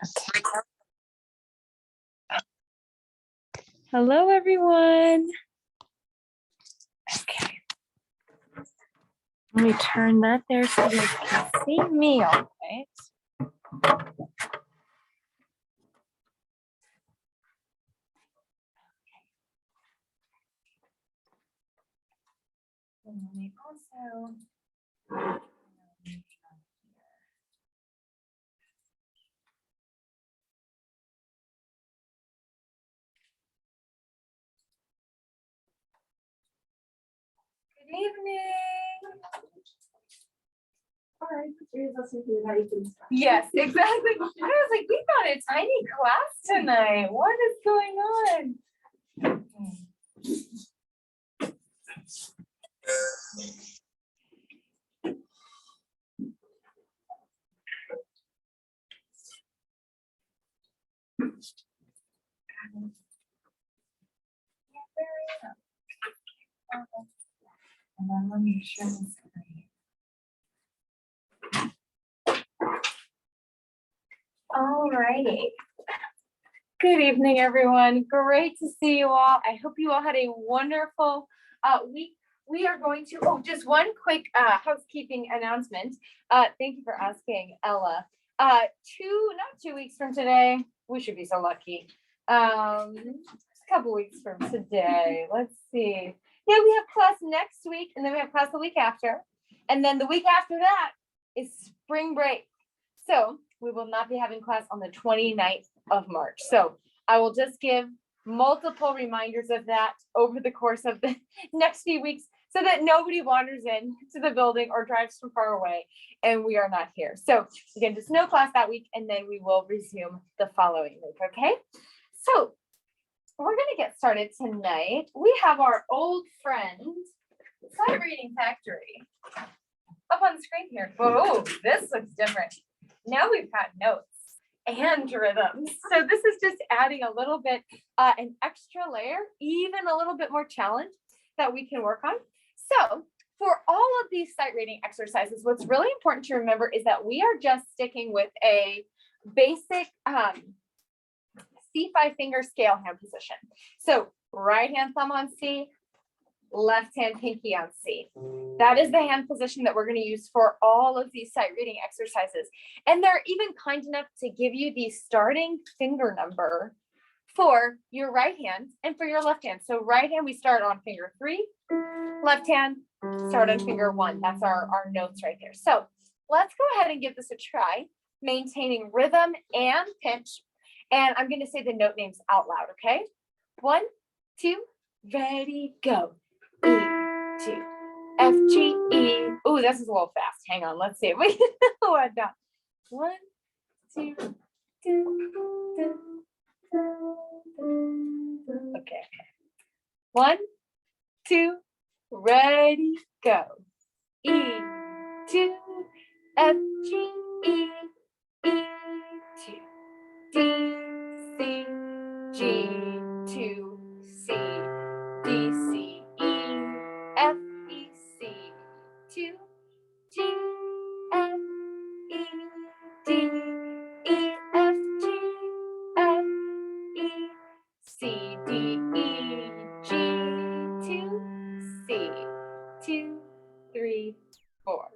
Okay. Hello, everyone. Okay. Let me turn that there so you can see me, all right? And let me also good evening. All right, yes, Exactly. I was like, we got a tiny class tonight. What is going on? And then let me share the screen. All righty. Good evening, everyone. Great to see you all. I hope you all had a wonderful week. We are going to, just one quick housekeeping announcement. Thank you for asking, Ella. Not 2 weeks from today, we should be so lucky. A couple weeks from today, let's see. Yeah, we have class next week, and then we have class the week after. And then the week after that is spring break. So we will not be having class on the 29th of March. So I will just give multiple reminders of that over the course of the next few weeks so that nobody wanders in to the building or drives from far away and we are not here. So again, just no class that week, and then we will resume the following week, okay? So we're gonna get started tonight. We have our old friend, Sight Reading Factory, up on the screen here. Oh, this looks different. Now we've got notes and rhythms. So this is just adding a little bit, an extra layer, even a little bit more challenge that we can work on. So for all of these sight reading exercises, what's really important to remember is that we are just sticking with a basic C5 finger scale hand position. So right hand thumb on C, left hand pinky on C. That is the hand position that we're going to use for all of these sight reading exercises. And they're even kind enough to give you the starting finger number for your right hand and for your left hand. So right hand, we start on finger 3, left hand, start on finger 1. That's our notes right there. So let's go ahead and give this a try, maintaining rhythm and pitch. And I'm going to say the note names out loud, okay? 1, 2, ready, go. E, 2, F, G, E. Oh, this is a little fast. Hang on, let's see if we can slow it down. 1, 2, 2. Okay. 1, 2, ready, go. E, 2, F, G, E, E, 2, D, C, G, 2, C, D, C, E, F, E, C, 2, G, F, E, D, E, F, G, F, E, C, D, E, G, 2, C, 2, 3, 4.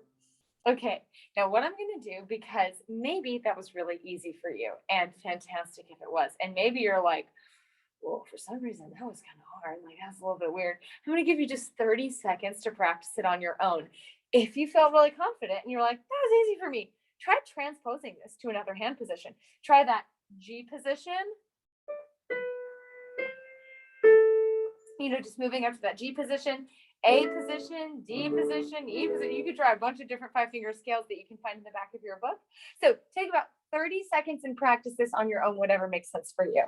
Okay, now what I'm going to do, because maybe that was really easy for you and fantastic if it was, and maybe you're like, well, for some reason that was kind of hard, like that's a little bit weird. I'm going to give you just 30 seconds to practice it on your own. If you feel really confident and you're like, that was easy for me, try transposing this to another hand position. Try that G position. Just moving up to that G position, A position, D position, E position. You could try a bunch of different 5-finger scales that you can find in the back of your book. So take about 30 seconds and practice this on your own, whatever makes sense for you.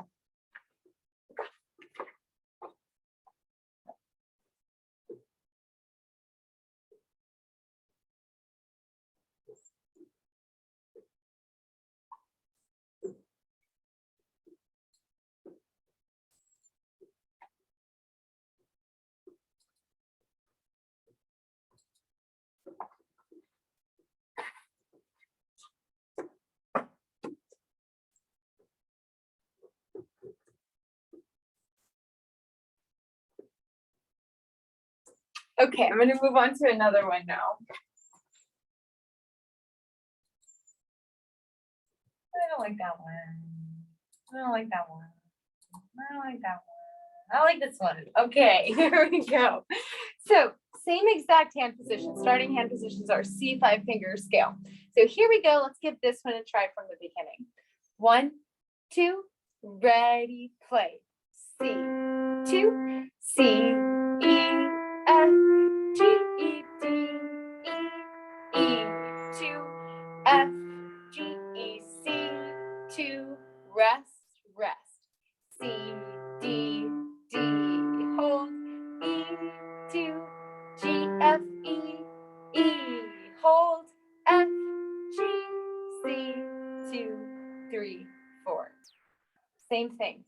Okay, I'm gonna move on to another one now. I don't like that one. I don't like that one. I don't like that one. I like this one. Okay, here we go. So same exact hand position. Starting hand positions are C5 finger scale. So here we go. Let's give this one a try from the beginning. 1, 2, ready, play. C, 2, C, E, F, G, E, D, E, 2, F, G, E, C, 2, rest, rest. C, D, D, hold, E, 2, G, F, E, hold, F, G, C, 2, 3, 4. Same thing,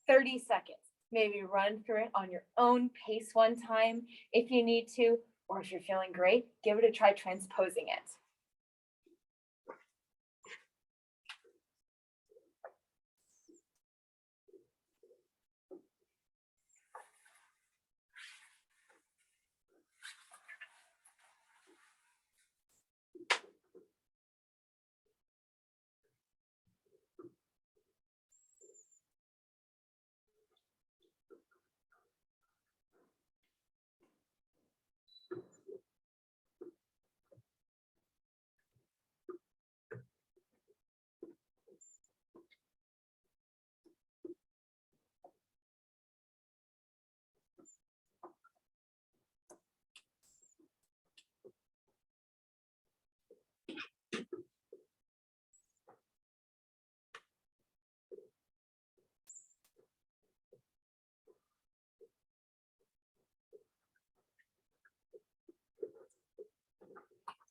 30 seconds. Maybe run through it on your own pace one time if you need to, or if you're feeling great, give it a try transposing it.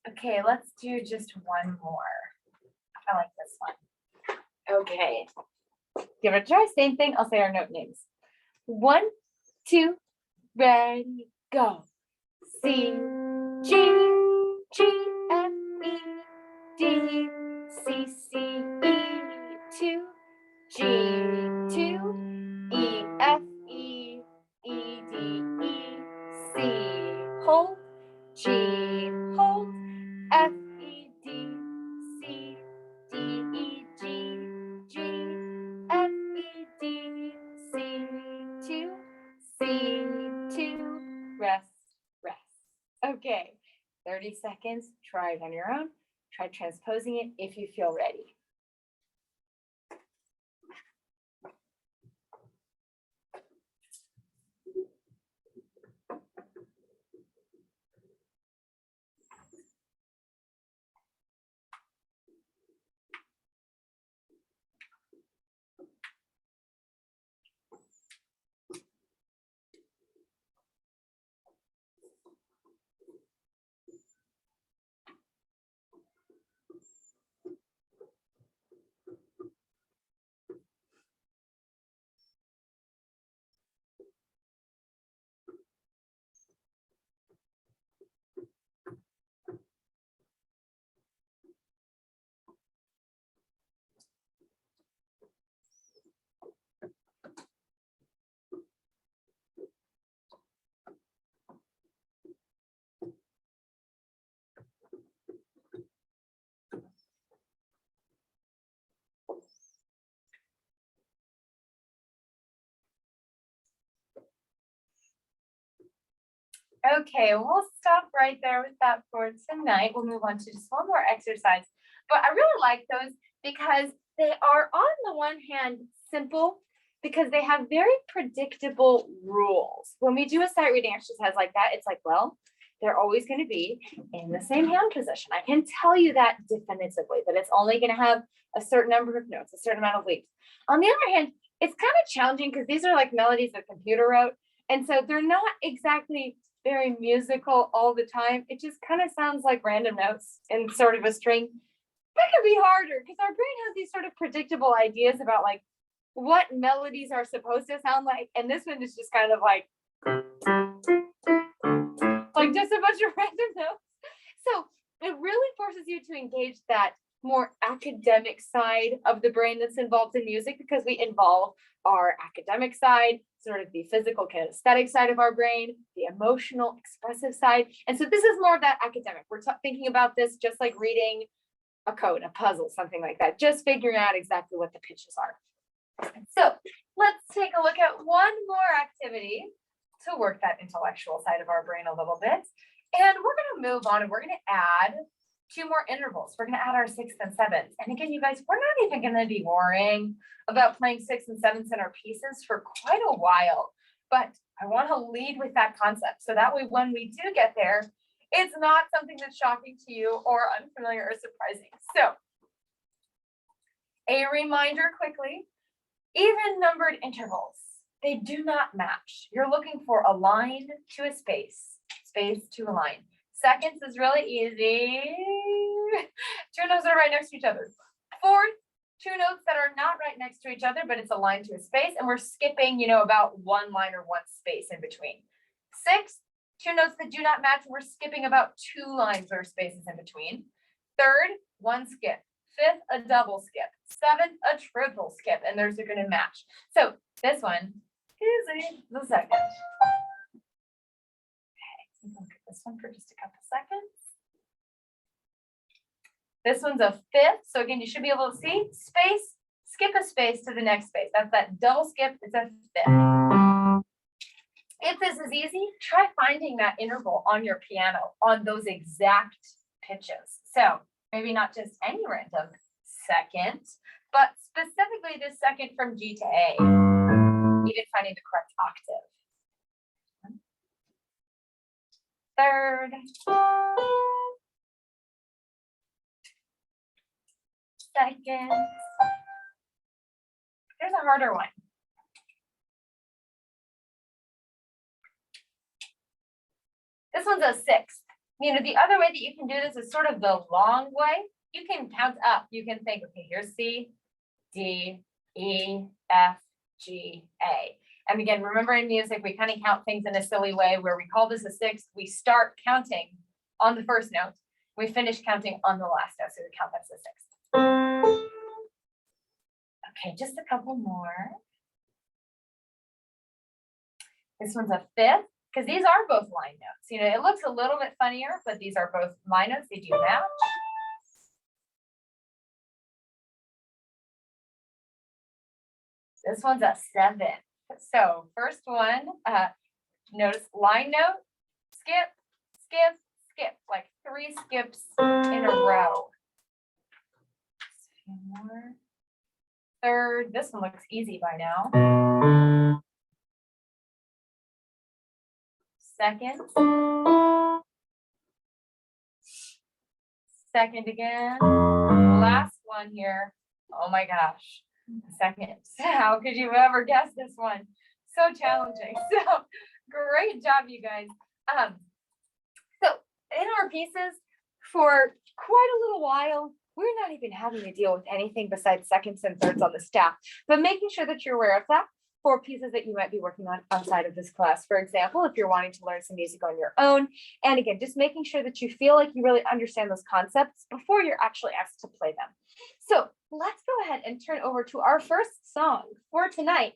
Okay, let's do just one more. I like this one. Okay, give it a try. Same thing. I'll say our note names. 1, 2, ready, go. C, G, G, F, E, D, C, C, E, 2, G, 2, E, F, E, E, D, E, C, hold, G, hold, F, E, D, C, D, E, G, G, F, E, D, C, 2, C, 2, rest, rest. Okay, 30 seconds, try it on your own. Try transposing it if you feel ready. Okay, we'll stop right there with that for tonight. We'll move on to just one more exercise. But I really like those because they are, on the one hand, simple because they have very predictable rules. When we do a sight reading exercise like that, it's like, well, they're always going to be in the same hand position. I can tell you that definitively, that it's only going to have a certain number of notes, a certain amount of leaps. On the other hand, it's kind of challenging because these are like melodies the computer wrote. And so they're not exactly very musical all the time. It just kind of sounds like random notes in sort of a string. That can be harder because our brain has these sort of predictable ideas about like what melodies are supposed to sound like. And this one is just kind of like just a bunch of random notes. So it really forces you to engage that more academic side of the brain that's involved in music because we involve our academic side, sort of the physical kinesthetic side of our brain, the emotional expressive side. And so this is more of that academic. We're thinking about this just like reading a code, a puzzle, something like that, just figuring out exactly what the pitches are. So let's take a look at one more activity to work that intellectual side of our brain a little bit. And we're going to move on and we're going to add 2 more intervals. We're going to add our 6th and 7th. And again, you guys, we're not even going to be worrying about playing 6th and 7th in our pieces for quite a while. But I want to lead with that concept. So that way, when we do get there, it's not something that's shocking to you or unfamiliar or surprising. So a reminder quickly, even numbered intervals, they do not match. You're looking for a line to a space, space to a line. Seconds is really easy. 2 notes that are right next to each other. 4th, 2 notes that are not right next to each other, but it's a line to a space, and we're skipping, about 1 line or 1 space in between. 6th, 2 notes that do not match, we're skipping about 2 lines or spaces in between. 3rd, 1 skip. 5th, a double skip. 7th, a triple skip, and those are going to match. So this one is the 2nd. Look at this one for just a couple seconds. This one's a 5th. So again, you should be able to see space, skip a space to the next space. That's that double skip. It's a 5th. If this is easy, try finding that interval on your piano on those exact pitches. So maybe not just any random second, but specifically the second from G to A, even finding the correct octave. 3rd, 2nd. Here's a harder one. This one's a 6th. The other way that you can do this is sort of the long way. You can count up. You can think, okay, here's C, D, E, F, G, A. And again, remember in music, we kind of count things in a silly way where we call this a 6th. We start counting on the first note. We finish counting on the last note. So we count that's a 6th. Okay, just a couple more. This one's a 5th, because these are both line notes. It looks a little bit funnier, but these are both line notes. They do match. This one's a 7th. So first one, notice line note, skip, skip, skip, like 3 skips in a row. A few more. 3rd, this one looks easy by now. 2nd. 2nd again. Last one here. Oh my gosh. 2nd. How could you ever guess this one? So challenging. So great job, you guys. So in our pieces for quite a little while, we're not even having to deal with anything besides 2nds and 3rds on the staff, but making sure that you're aware of that for pieces that you might be working on outside of this class. For example, if you're wanting to learn some music on your own, and again, just making sure that you feel like you really understand those concepts before you're actually asked to play them. So let's go ahead and turn over to our first song for tonight.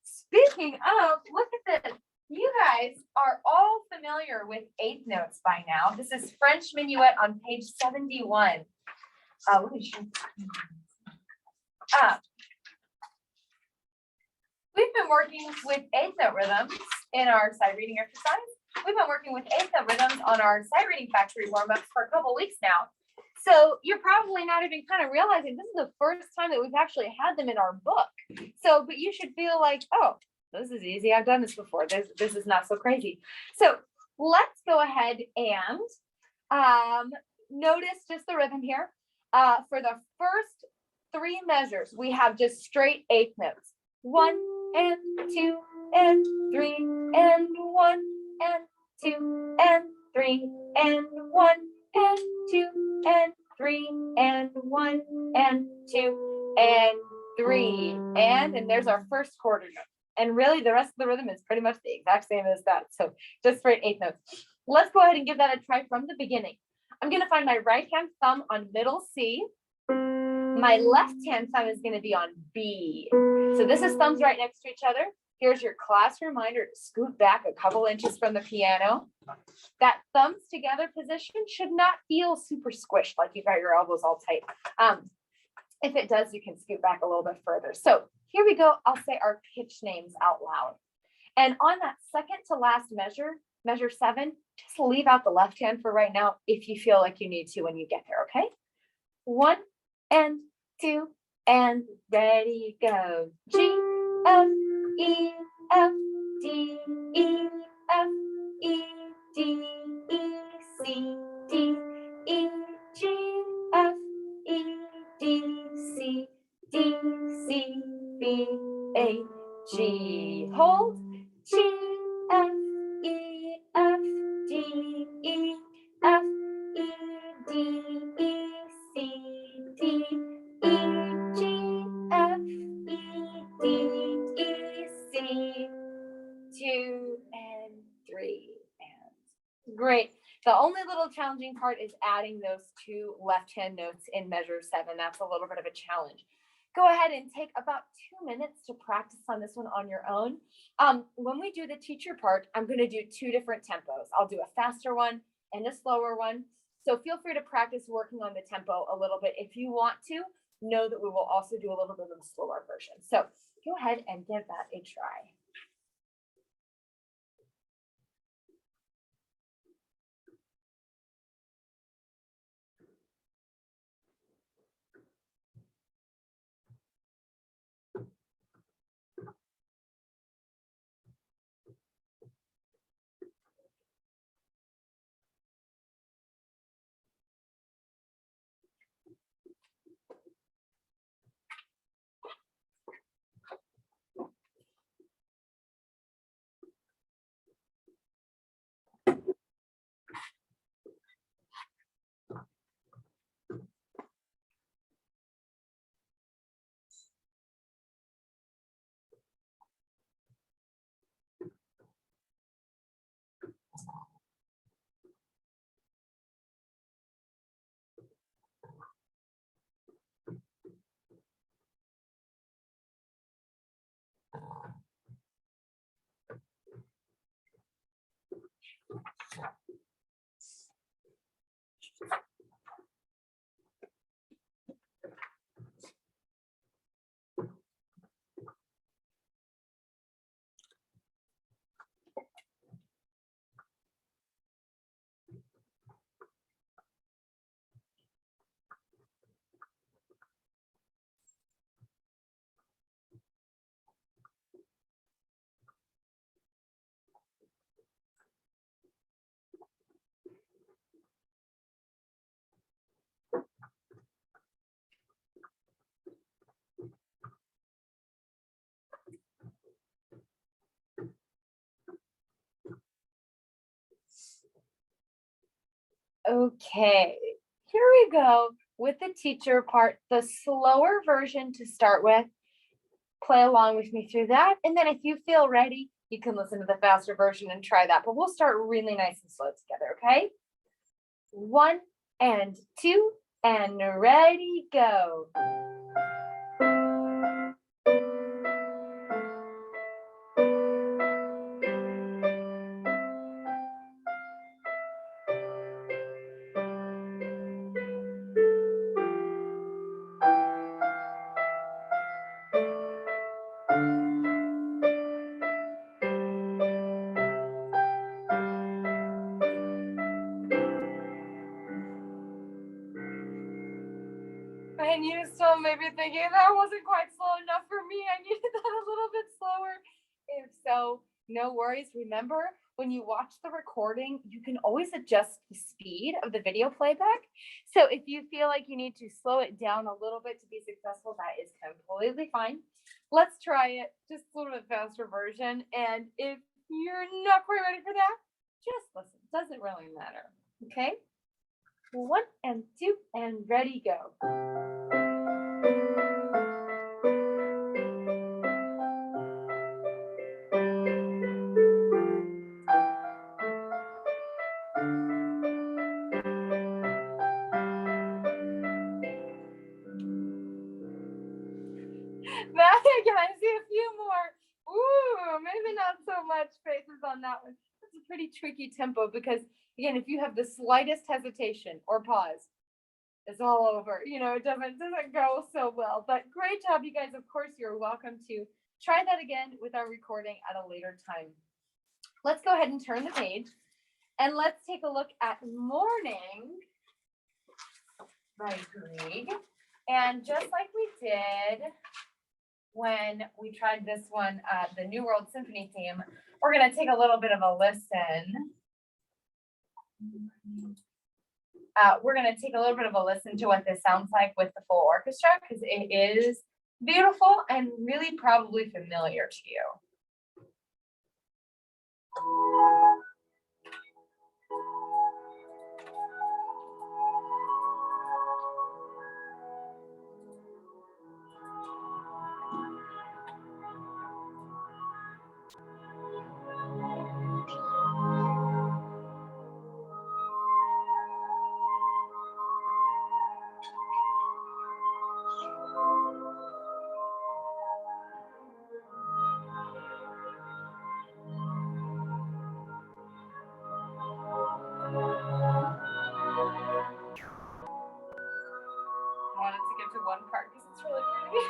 Speaking of, look at this. You guys are all familiar with 8th notes by now. This is French Minuet on page 71. Let me show you. We've been working with 8th note rhythms in our sight reading exercise. We've been working with 8th note rhythms on our sight reading factory warm-ups for a couple weeks now. So you're probably not even kind of realizing this is the first time that we've actually had them in our book. So, but you should feel like, oh, this is easy. I've done this before. This is not so crazy. So let's go ahead and notice just the rhythm here. For the first 3 measures, we have just straight 8th notes. 1 and 2 and 3 and 1 and 2 and 3 and 1 and 2 and 3 and 1 and 2 and 3 and there's our first quarter note. And really the rest of the rhythm is pretty much the exact same as that. So just straight 8th notes. Let's go ahead and give that a try from the beginning. I'm going to find my right hand thumb on middle C. My left hand thumb is going to be on B. So this is thumbs right next to each other. Here's your class reminder to scoot back a couple inches from the piano. That thumbs together position should not feel super squished, like you've got your elbows all tight. If it does, you can scoot back a little bit further. So here we go. I'll say our pitch names out loud. And on that second to last measure, measure 7, just leave out the left hand for right now if you feel like you need to when you get there, okay? 1 and 2 and ready, go. G, F, E, F, D, E, F, E, D, E, C, D, E, G, F, E, D, C, D, C, B, A, G. Hold. G, F, E, F, D, E, F, E, D, E, C, D, E, G, F, E, D, E, C. 2 and 3 and great. The only little challenging part is adding those 2 left-hand notes in measure 7. That's a little bit of a challenge. Go ahead and take about 2 minutes to practice on this one on your own. When we do the teacher part, I'm going to do 2 different tempos. I'll do a faster one and a slower one. So feel free to practice working on the tempo a little bit. If you want to, know that we will also do a little bit of a slower version. So go ahead and give that a try. Okay, here we go with the teacher part, the slower version to start with. Play along with me through that. And then if you feel ready, you can listen to the faster version and try that. But we'll start really nice and slow together, okay? 1 and 2 and ready, go. And you still may be thinking that wasn't quite slow enough for me. I needed that a little bit slower. If so, no worries. Remember, when you watch the recording, you can always adjust the speed of the video playback. So if you feel like you need to slow it down a little bit to be successful, that is completely fine. Let's try it just a little bit faster version. And if you're not quite ready for that, just listen. Doesn't really matter. Okay? 1 and 2 and ready, go. That again, I see a few more. Ooh, maybe not so much faces on that one. That's a pretty tricky tempo because again, if you have the slightest hesitation or pause, it's all over. It doesn't go so well. But great job, you guys. Of course, you're welcome to try that again with our recording at a later time. Let's go ahead and turn the page and let's take a look at Morning by Grieg. And just like we did when we tried this one, the New World Symphony theme, we're going to take a little bit of a listen. We're going to take a little bit of a listen to what this sounds like with the full orchestra because it is beautiful and really probably familiar to you. I wanted to get to one part because it's really pretty.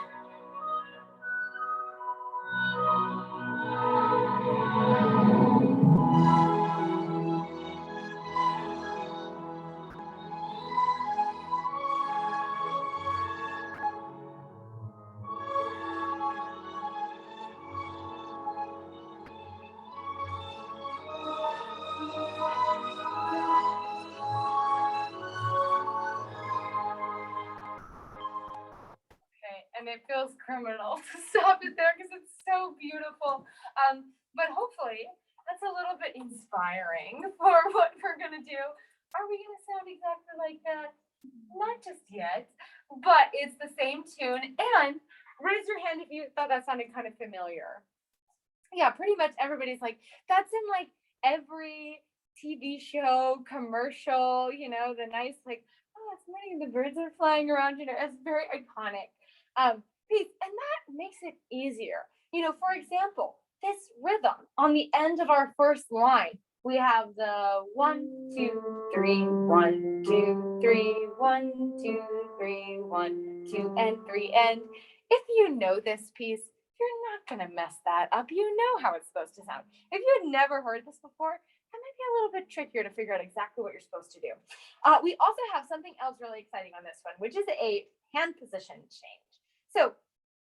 And it feels criminal to stop it there because it's so beautiful. But hopefully that's a little bit inspiring for what we're gonna do. Are we gonna sound exactly like that? Not just yet, but it's the same tune. And raise your hand if you thought that sounded kind of familiar. Yeah, pretty much everybody's like, that's in like every TV show, commercial, the nice like, oh, it's morning, the birds are flying around, it's very iconic piece. And that makes it easier. For example, this rhythm on the end of our first line, we have the 1, 2, 3, 1, 2, 3, 1, 2, 3, 1, 2, and 3. And if you know this piece, you're not going to mess that up. You know how it's supposed to sound. If you had never heard this before, that might be a little bit trickier to figure out exactly what you're supposed to do. We also have something else really exciting on this one, which is a hand position change. So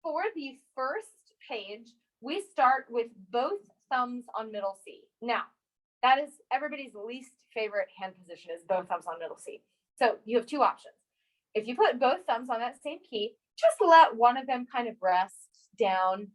for the first page, we start with both thumbs on middle C. Now, that is everybody's least favorite hand position is both thumbs on middle C. So you have two options. If you put both thumbs on that same key, just let one of them kind of rest down,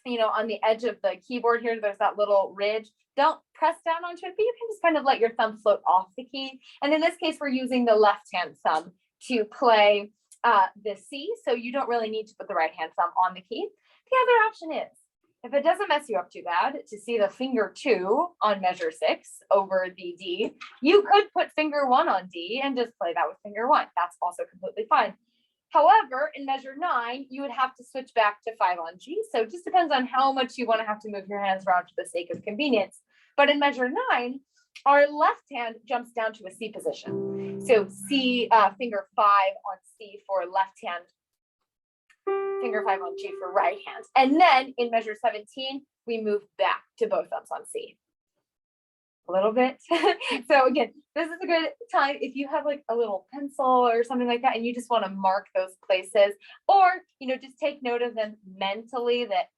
on the edge of the keyboard here. There's that little ridge. Don't press down onto it, but you can just kind of let your thumb float off the key. And in this case, we're using the left-hand thumb to play the C, so you don't really need to put the right-hand thumb on the key. The other option is, if it doesn't mess you up too bad, to see the finger 2 on measure 6 over the D, you could put finger 1 on D and just play that with finger 1. That's also completely fine. However, in measure 9, you would have to switch back to 5 on G. So it just depends on how much you want to have to move your hands around for the sake of convenience. But in measure 9, our left hand jumps down to a C position. So C, finger 5 on C for left hand, finger 5 on G for right hand. And then in measure 17, we move back to both thumbs on C. A little bit. So again, this is a good time if you have like a little pencil or something like that and you just want to mark those places, or just take note of them mentally, that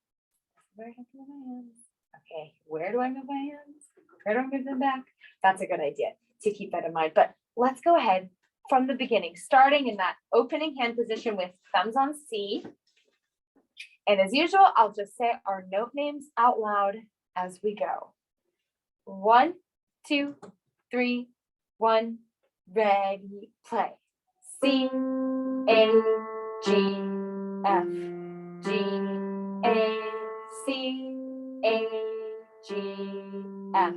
where do I move my hands? Okay, where do I move my hands? Where do I move them back? That's a good idea to keep that in mind. But let's go ahead from the beginning, starting in that opening hand position with thumbs on C. And as usual, I'll just say our note names out loud as we go. 1, 2, 3, 1, ready, play. C, A, G, F, G, A, C, A, G, F,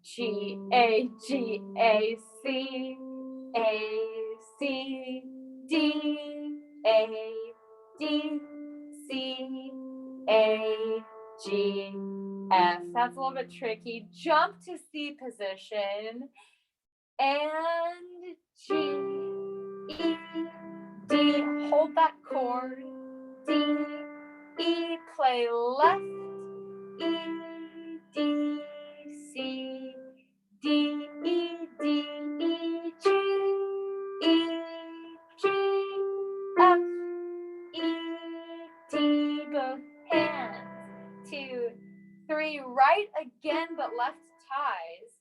G, A, G, A, C, A, C, D, A, D, C, A, G, F. That's a little bit tricky. Jump to C position. And G, E, D. Hold that chord. D, E. Play left. E, D, C, D, E, D, E, G, E, G, F, E, D. Both hands. 2, 3. Right again, but left ties.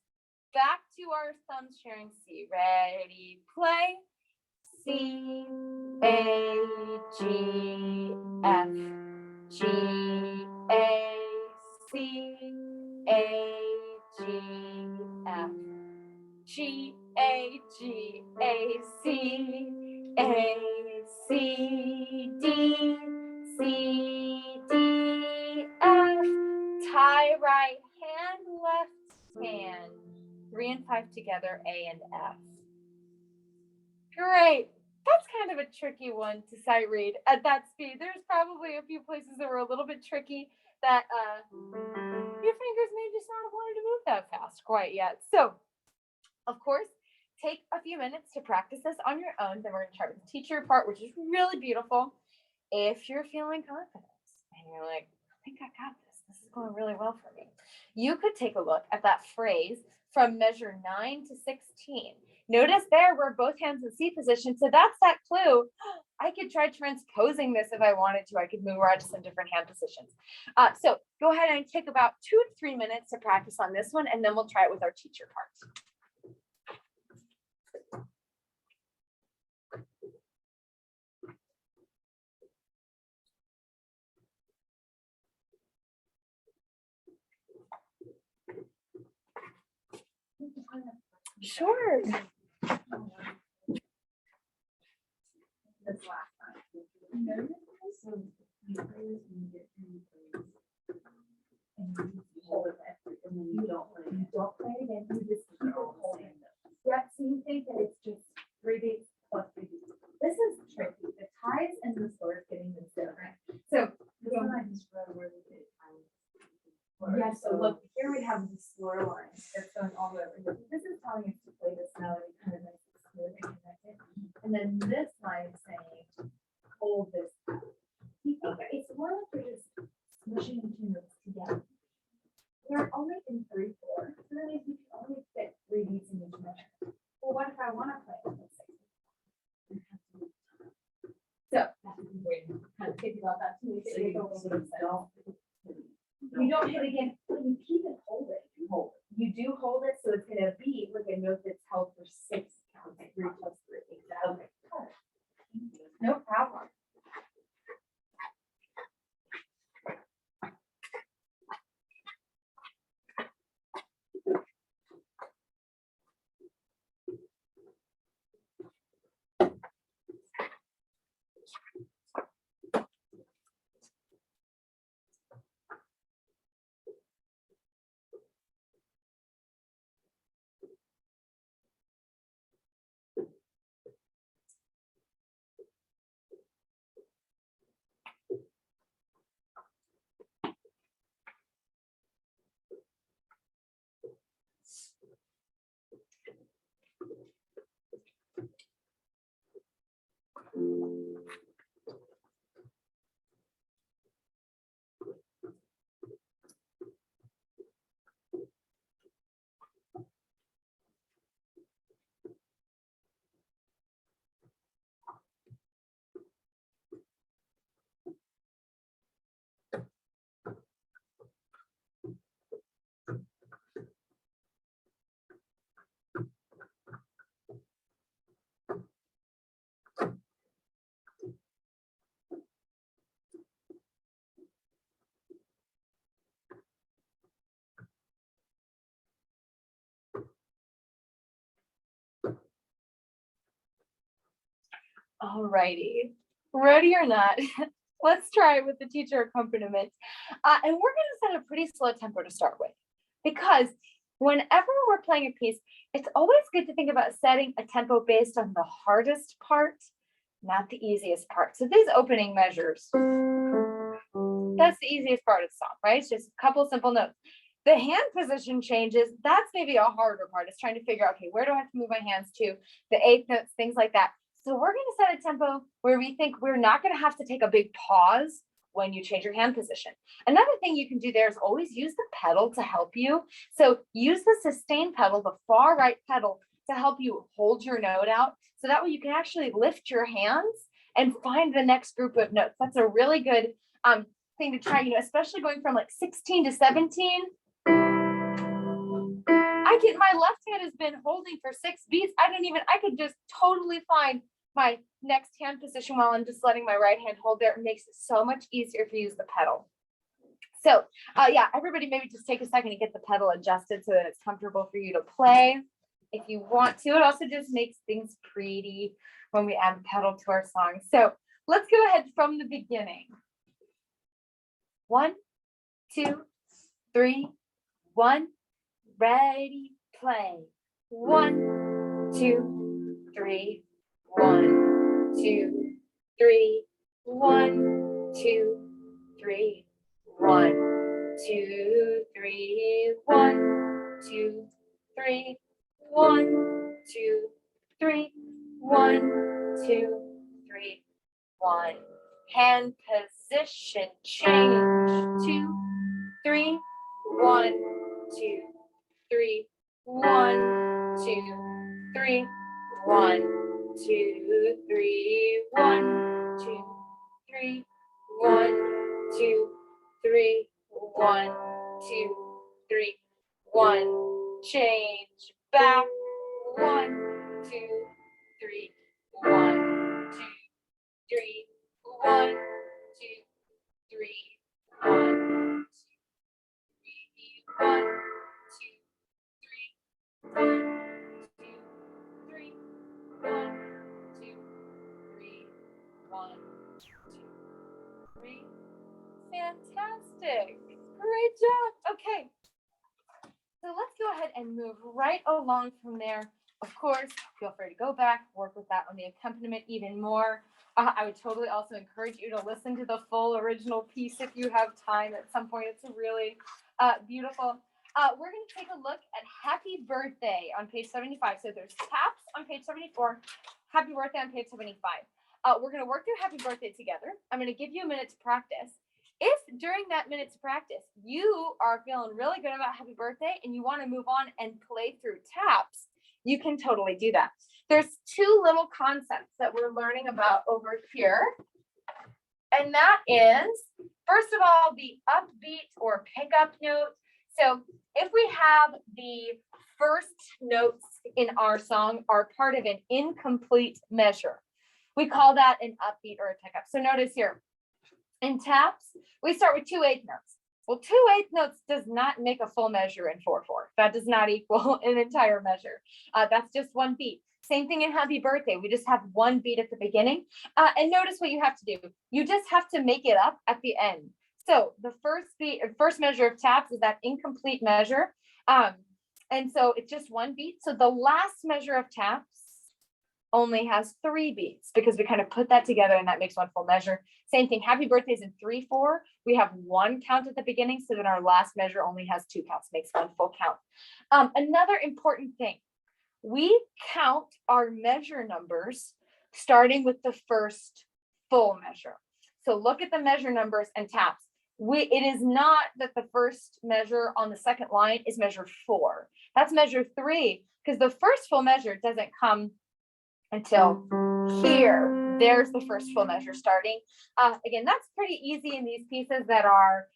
Back to our thumbs sharing C. Ready, play. C, A, G, F, G, A, C, A, G, F, G, A, G, A, C, A, C, D, C, D, F. Tie right hand, left hand. 3 and 5 together, A and F. Great. That's kind of a tricky one to sight read at that speed. There's probably a few places that were a little bit tricky that your fingers may just not have wanted to move that fast quite yet. So, of course, take a few minutes to practice this on your own. Then we're going to try with the teacher part, which is really beautiful. If you're feeling confident and you're like, I think I got this. This is going really well for me. You could take a look at that phrase from measure 9 to 16. Notice there we're both hands in C position. So that's that clue. I could try transposing this if I wanted to. I could move around to some different hand positions. So go ahead and take about 2 to 3 minutes to practice on this one, and then we'll try it with our teacher part. Sure. This last time. You know, so you phrase when you get through the phrase, and you hold it, and then you don't play it. You don't play it again. You just keep it holding. Yep. So you think that it's just 3 beats plus 3 beats. This is tricky. The ties and the swords getting them different. So I just read where they did ties. Yeah. So look, here we have the slur line that's going all the way over here. This is telling us to play this melody kind of like smooth and connected. And then this line is saying, hold this out. You think it's more like you're just smushing the 2 notes together. They're only in 3/4. So that means you can only fit 3 beats in each measure. Well, what if I want to play it? So kind of think about that too. So you don't hit again, but you keep it holding. You hold it. You do hold it, so it's going to be like a note that's held for 6 counts. 3 plus 3. Exactly. Okay. No problem. Alrighty, ready or not, let's try it with the teacher accompaniment. And we're going to set a pretty slow tempo to start with, because whenever we're playing a piece, it's always good to think about setting a tempo based on the hardest part, not the easiest part. So these opening measures, that That's the easiest part of the song, right? It's just a couple simple notes. The hand position changes. That's maybe a harder part. Is trying to figure out, okay, where do I have to move my hands to? The eighth notes, things like that. So we're going to set a tempo where we think we're not going to have to take a big pause when you change your hand position. Another thing you can do there is always use the pedal to help you. So use the sustain pedal, the far right pedal, to help you hold your note out. So that way you can actually lift your hands and find the next group of notes. That's a really good thing to try, especially going from like 16 to 17. My left hand has been holding for 6 beats. I could just totally find my next hand position while I'm just letting my right hand hold there. It makes it so much easier if you use the pedal. So yeah, everybody maybe just take a second to get the pedal adjusted so that it's comfortable for you to play if you want to. It also just makes things pretty when we add the pedal to our song. So let's go ahead from the beginning. 1, 2, 3, 1, ready, play. 1, 2, 3, 1, 2, 3, 1, 2, 3, 1, 2, 3, 1, 2, 3, 1, 2, 3, 1, 2, 3, 1. Hand position change. 2, 3, 1, 2, 3, 1, 2, 3, 1, 2, 3, 1, 2, 3, 1, 2, 3, 1, 2, 3, 1. Change back. 1, 2, 3, 1, 2, 3, 1, 2, 3, 1, 2, 3, 1, 2, 3, 1, 2, 3, 1, 2, 3, 1, 2, 3. Fantastic. Great job. Okay. So let's go ahead and move right along from there. Of course, feel free to go back, work with that on the accompaniment even more. I would totally also encourage you to listen to the full original piece if you have time at some point. It's really beautiful. We're going to take a look at Happy Birthday on page 75. So there's taps on page 74, Happy Birthday on page 75. We're going to work through Happy Birthday together. I'm going to give you a minute to practice. If during that minute to practice, you are feeling really good about Happy Birthday and you want to move on and play through taps, you can totally do that. There's 2 little concepts that we're learning about over here. And that is, first of all, the upbeat or pickup note. So if we have the first notes in our song are part of an incomplete measure, we call that an upbeat or a pickup. So notice here, in taps, we start with 2 8th notes. Well, 2 8th notes does not make a full measure in 4/4. That does not equal an entire measure. That's just 1 beat. Same thing in Happy Birthday. We just have 1 beat at the beginning. And notice what you have to do. You just have to make it up at the end. So the first measure of taps is that incomplete measure. And so it's just 1 beat. So the last measure of taps only has 3 beats because we kind of put that together and that makes 1 full measure. Same thing, Happy Birthday is in 3/4. We have 1 count at the beginning, so then our last measure only has 2 counts, makes 1 full count. Another important thing, we count our measure numbers starting with the first full measure. So look at the measure numbers and taps. It is not that the first measure on the second line is measure 4. That's measure 3, because the first full measure doesn't come until here. There's the first full measure starting. Again, that's pretty easy in these pieces that are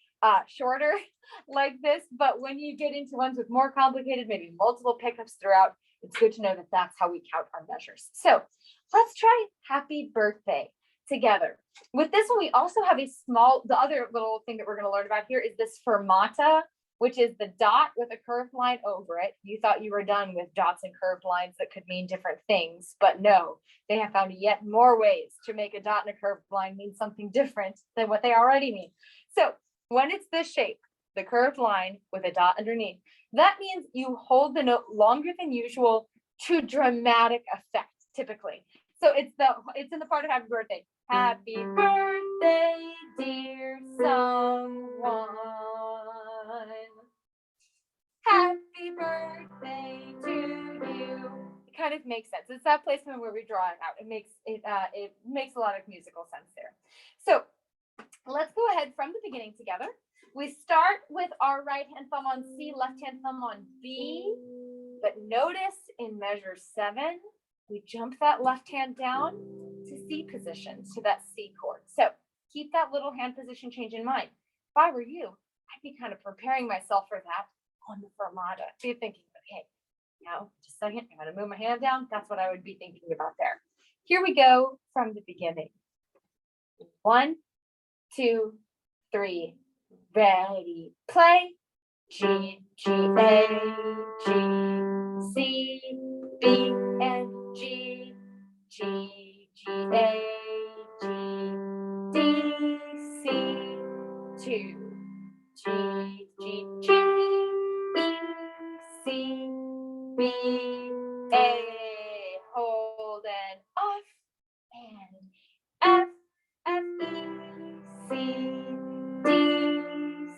shorter like this, but when you get into ones with more complicated, maybe multiple pickups throughout, it's good to know that that's how we count our measures. So let's try Happy Birthday together. With this one, we also have the other little thing that we're going to learn about here is this fermata, which is the dot with a curved line over it. You thought you were done with dots and curved lines that could mean different things, but no, they have found yet more ways to make a dot and a curved line mean something different than what they already mean. So when it's this shape, the curved line with a dot underneath, that means you hold the note longer than usual to dramatic effect, typically. So it's in the part of Happy Birthday. Happy birthday, dear song. always makes sense. It's that placement where we draw it out. It makes a lot of musical sense there. So let's go ahead from the beginning together. We start with our right hand thumb on C, left hand thumb on B, but notice in measure 7, we jump that left hand down to C position, to that C chord. So keep that little hand position change in mind. If I were you, I'd be kind of preparing myself for that on the fermata. So you're thinking, okay, now just a second, I gotta move my hand down. That's what I would be thinking about there. Here we go from the beginning. 1, 2, 3, ready, play. G, G, A, G, C, B, and G, G, G, A, G, D, C, 2, G, G, G, E, C, B, A, hold and off, and F, F, E, C, D,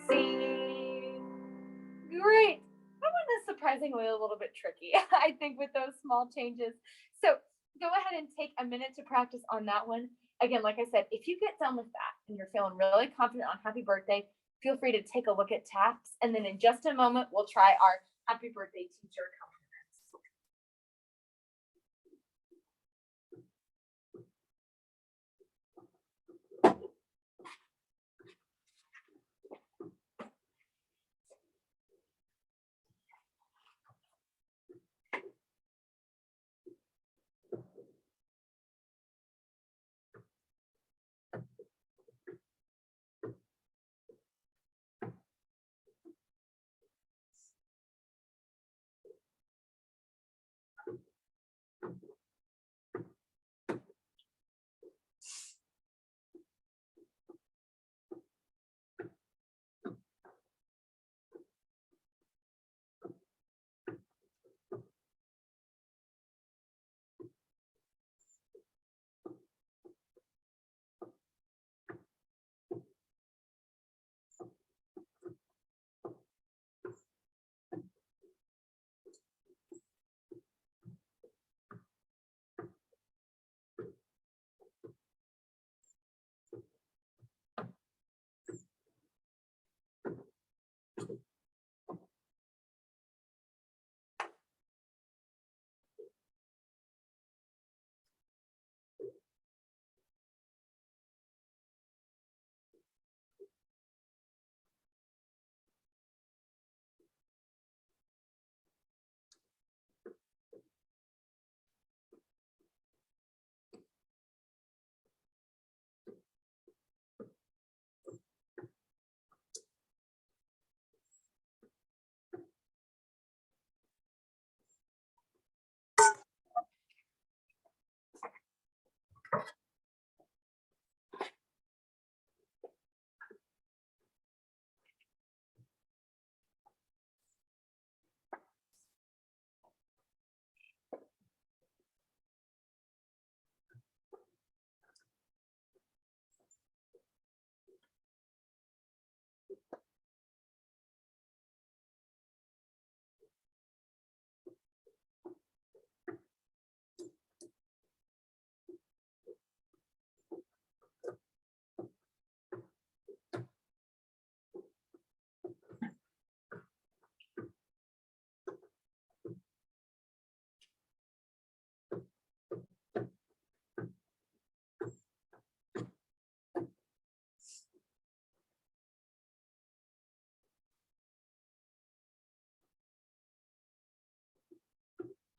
C. Great. That one is surprisingly a little bit tricky, I think, with those small changes. So go ahead and take a minute to practice on that one. Again, like I said, if you get done with that and you're feeling really confident on happy birthday, feel free to take a look at taps. And then in just a moment, we'll try our happy birthday teacher accompaniments.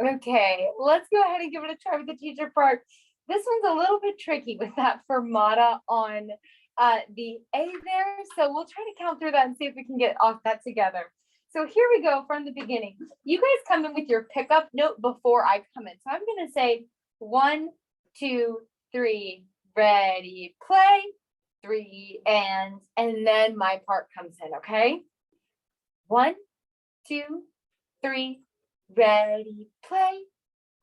Okay, let's go ahead and give it a try with the teacher part. This one's a little bit tricky with that fermata on the A there. So we'll try to count through that and see if we can get off that together. So here we go from the beginning. You guys come in with your pickup note before I come in. So I'm going to say 1, 2, 3, ready, play, 3, and then my part comes in, okay? 1, 2, 3, ready, play,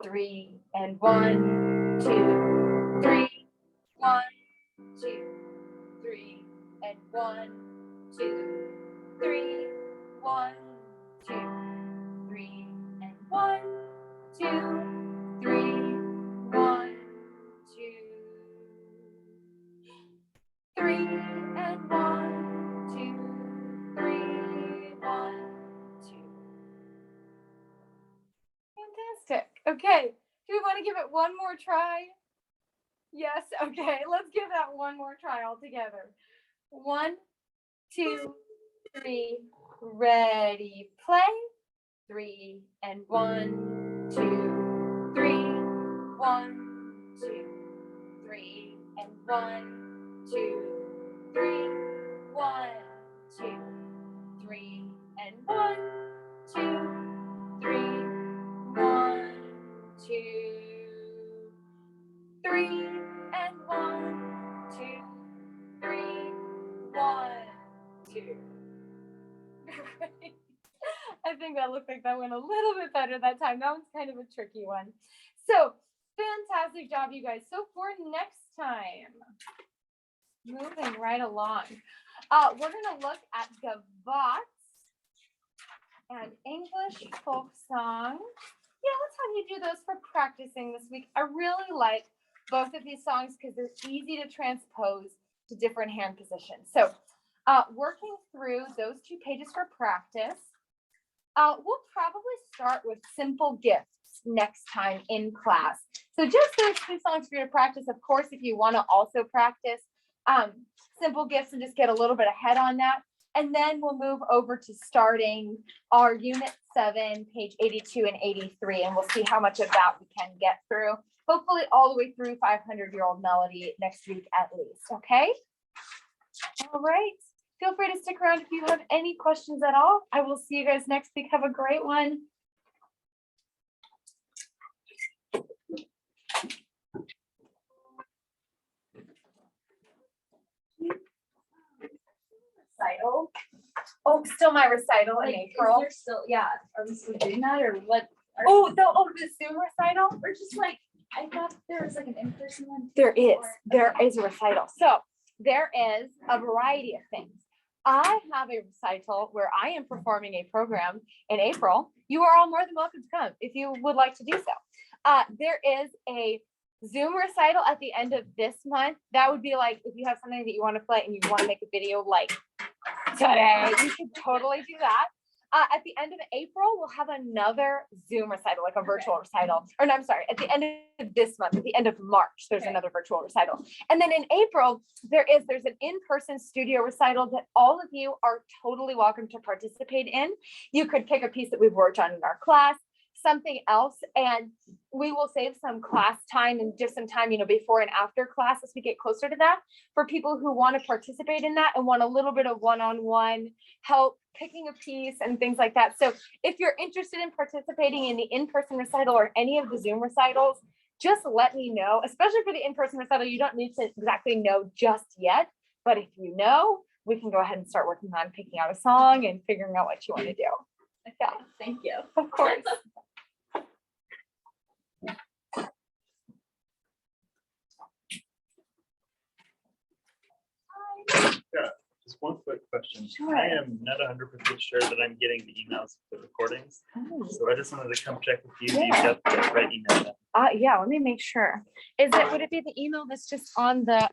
3, and 1, 2, 3, 1, 2, 3, and 1, 2, 3, 1, 2, 3, and 1, 2, Okay, do we want to give it one more try? Yes, okay, let's give that one more try all together. 1, 2, 3, ready, play. 3 and 1, 2, 3, 1, 2, 3 and 1, 2, 3, 1, 2, 3 and 1, 2, 3, 1, 2, 3 and 1, 2, 3, 1, 2. I think that looked like that went a little bit better that time. That one's kind of a tricky one. So fantastic job, you guys. So for next time, moving right along, we're going to look at gavottes and English folk song. Yeah, let's have you do those for practicing this week. I really like both of these songs because they're easy to transpose to different hand positions. So working through those 2 pages for practice, we'll probably start with simple gifts next time in class. So just those 2 songs for you to practice. Of course, if you want to also practice simple gifts and just get a little bit ahead on that. And then we'll move over to starting our unit 7, page 82 and 83, and we'll see how much of that we can get through. Hopefully all the way through 500-year-old melody next week at least, okay? All right. Feel free to stick around if you have any questions at all. I will see you guys next week. Have a great one. Recital. Oh, still my recital in April. Is there still, yeah, are we still doing that or what? The Zoom recital? Or just like, I thought there was like an in-person one. There is a recital. So there is a variety of things. I have a recital where I am performing a program in April. You are all more than welcome to come if you would like to do so. There is a Zoom recital at the end of this month. That would be like if you have something that you want to play and you want to make a video like today, you could totally do that. At the end of April, we'll have another Zoom recital, like a virtual recital. Or no, I'm sorry, at the end of this month, at the end of March, there's another virtual recital. And then in April, there's an in-person studio recital that all of you are totally welcome to participate in. You could pick a piece that we've worked on in our class, something else, and we will save some class time and just some time, before and after class as we get closer to that for people who want to participate in that and want a little bit of one-on-one help picking a piece and things like that. So if you're interested in participating in the in-person recital or any of the Zoom recitals, just let me know, especially for the in-person recital. You don't need to exactly know just yet, but if you know, we can go ahead and start working on picking out a song and figuring out what you want to do. Yeah, Thank you. of course. Yeah, just one quick question. Sure. I am not 100% sure that I'm getting the emails for the recordings. So I just wanted to come check with you. Yeah. You got the right email. Yeah, let me make sure. Would it be the email that's just on the